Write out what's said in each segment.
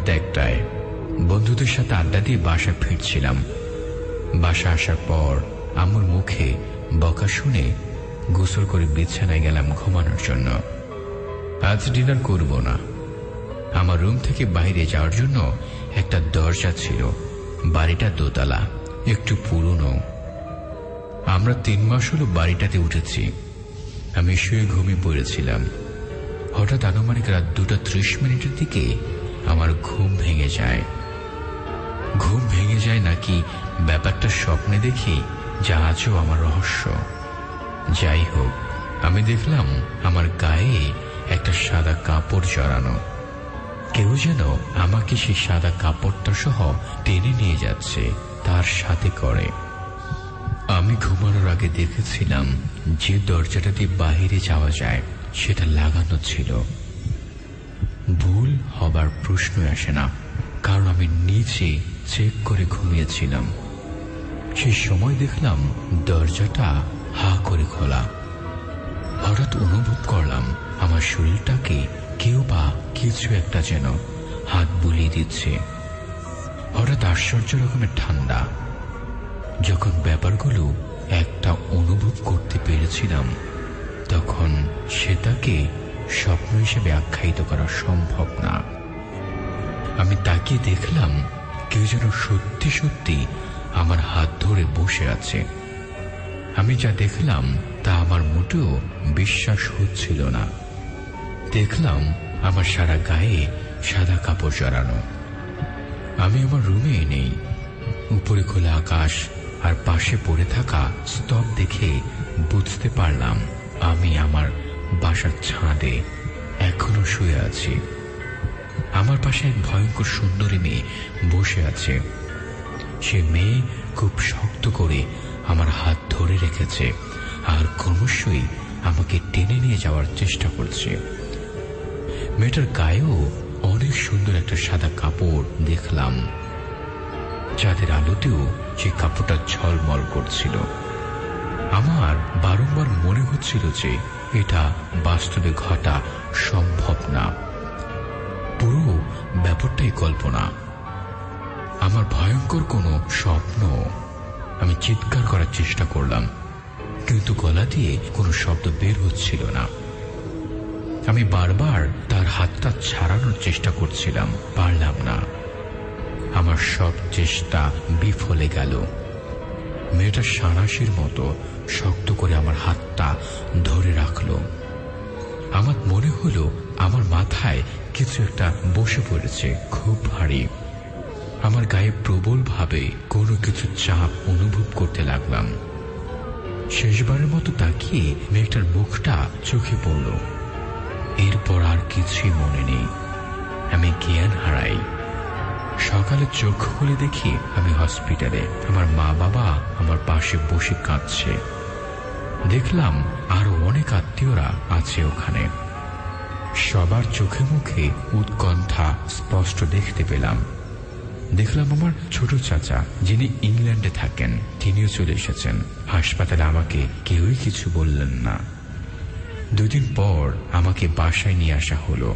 রাত 1টায় বন্ধুদের সাথে আড্ডা দিয়ে বাসা ফিরছিলাম। বাসা আসার পর আমার মুখে বকা শুনে গোসল করে বিছানায় গেলাম ঘুমানোর জন্য। আজ ডিনার করব না। আমার রুম থেকে বাইরে যাওয়ার জন্য একটা দরজা ছিল। বাড়িটা দোতলা, একটু পুরনো। আমরা 3 মাস হলো বাড়িটাতে উঠেছি। আমি শুয়ে ঘুমিয়ে পড়েছিলাম। হঠাৎ আনুমানিক রাত 2:30 দিকে আমার ঘুম ভেঙে যায়। ঘুম ভেঙে যায় নাকি ব্যাপারটা স্বপ্নে দেখি, যা আজও আমার রহস্য। যাই হোক, আমি দেখলাম আমার গায়ে একটা সাদা কাপড় জড়ানো। কেউ যেন আমাকে সেই সাদা কাপড়টা সহ টেনে নিয়ে যাচ্ছে তার সাথে করে। আমি ঘুমানোর আগে দেখেছিলাম যে দরজাটা দিয়ে বাহিরে যাওয়া যায় সেটা লাগানো ছিল। ভুল হবার প্রশ্ন আসে না, কারণ আমি নিচে চেক করে ঘুমিয়েছিলাম। সেই সময় দেখলাম দরজাটা হা করে খোলা। হঠাৎ অনুভব করলাম আমার শরীরটাকে কেউ বা কিছু একটা যেন হাত বুলিয়ে দিচ্ছে। হঠাৎ আশ্চর্য রকমের ঠান্ডা। যখন ব্যাপারগুলো একটা অনুভব করতে পেরেছিলাম, তখন সেটাকে স্বপ্ন হিসেবে আখ্যায়িত করা সম্ভব না। আমি তাকিয়ে দেখলাম কেউ যেন সত্যি সত্যি আমার হাত ধরে বসে আছে। আমি যা দেখলাম তা আমার মোটেও বিশ্বাস হচ্ছিল না। দেখলাম আমার সারা গায়ে সাদা কাপড় জড়ানো। আমি আমার রুমে নেই। উপরে খোলা আকাশ আর পাশে পড়ে থাকা স্তব দেখে বুঝতে পারলাম আমি আমার বাসার ছাদে এখনো শুয়ে আছি। আমার পাশে এক ভয়ঙ্কর সুন্দরী মেয়ে বসে আছে। সে মেয়ে খুব শক্ত করে আমার হাত ধরে রেখেছে আর ক্রমশই আমাকে টেনে নিয়ে যাওয়ার চেষ্টা করছে। মেয়েটার গায়েও অনেক সুন্দর একটা সাদা কাপড় দেখলাম। চাঁদের আলোতেও সেই কাপড়টা ঝলমল করছিল। আমার বারংবার মনে হচ্ছিল যে এটা বাস্তবে ঘটা সম্ভব না, পুরো ব্যাপারটাই কল্পনা, আমার ভয়ঙ্কর কোনো স্বপ্ন। আমি চিৎকার করার চেষ্টা করলাম, কিন্তু গলা দিয়ে কোনো শব্দ বের হচ্ছিল না। আমি বারবার তার হাতটা ছাড়ানোর চেষ্টা করছিলাম, পারলাম না। আমার সব চেষ্টা বিফলে গেল। মেয়েটা সাঁড়াশির মতো শক্ত করে আমার হাতটা ধরে রাখলো। আমার মনে হলো আমার মাথায় কিছু একটা বসে পড়েছে, খুব ভারী। আমার গায়ে প্রবলভাবে কোনো কিছু চাপ অনুভব করতে লাগলাম। শেষবারের মতো তাকিয়ে মেয়েটার মুখটা চোখে পড়ল। এরপর আর কিছুই মনে নেই। আমি জ্ঞান হারাই। সকালে চোখ খুলে দেখি আমি হসপিটালে। আমার মা বাবা আমার পাশে বসে কাঁদছে। দেখলাম আরো অনেক আত্মীয়রা আছে ওখানে। সবার চোখে মুখে উৎকণ্ঠা স্পষ্ট দেখতে পেলাম। দেখলাম আমার ছোট চাচা, যিনি ইংল্যান্ডে থাকেন, তিনিও চলে এসেছেন। হাসপাতালে আমাকে কেউই কিছু বললেন না। 2 দিন পর আমাকে বাসায় নিয়ে আসা হলো।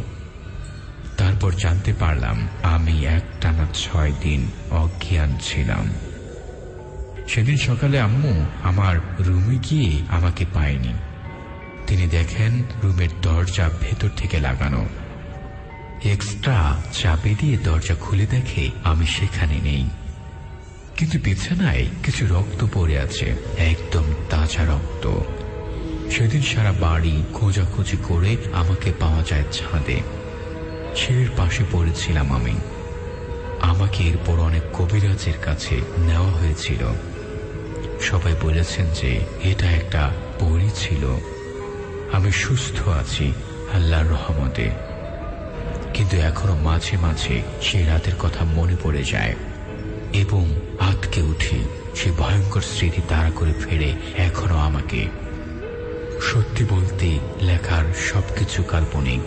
তারপর জানতে পারলাম আমি একটানা 6 দিন অজ্ঞান ছিলাম। সেদিন সকালে আম্মু আমার রুমে গিয়ে আমাকে পায়নি। তিনি দেখেন রুমের দরজা ভেতর থেকে লাগানো। এক্সট্রা চাবি দিয়ে দরজা খুলে দেখে আমি সেখানে নেই, কিন্তু বিছানায় কিছু রক্ত পড়ে আছে, একদম তাজা রক্ত। সেদিন সারা বাড়ি খোঁজাখুঁজি করে আমাকে পাওয়া যায় ছাদে। সিঁড়ির পাশে পড়েছিলাম আমি। আমাকে এরপর অনেক কবিরাজের কাছে নেওয়া হয়েছিল। সবাই বলেছেন যে এটা একটা পরী ছিল। আমি সুস্থ আছি আল্লাহর রহমতে, কিন্তু এখনো মাঝে মাঝে সেই রাতের কথা মনে পড়ে যায় এবং আঁতকে উঠি। সে ভয়ঙ্কর স্মৃতি তাড়া করে ফেরে এখনো আমাকে। সত্যি বলতে লেখার সবকিছু কাল্পনিক,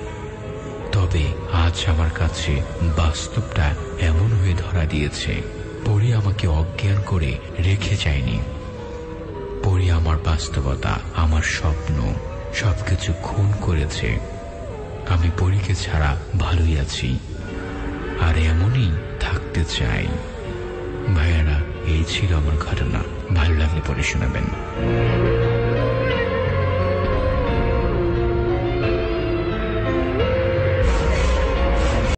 তবে আজ আমার কাছে বাস্তবটা এমন হয়ে ধরা দিয়েছে। পরী আমাকে অজ্ঞান করে রেখে যায়নি। পরী আমার বাস্তবতা, আমার স্বপ্ন সবকিছু খুন করেছে। আমি পরীকে ছাড়া ভালোই আছি। আর এমনই থাকতে চাই। ভাইয়ারা, এই ছিল আমার ঘটনা। ভালো লাগলে পরে শোনাবেন।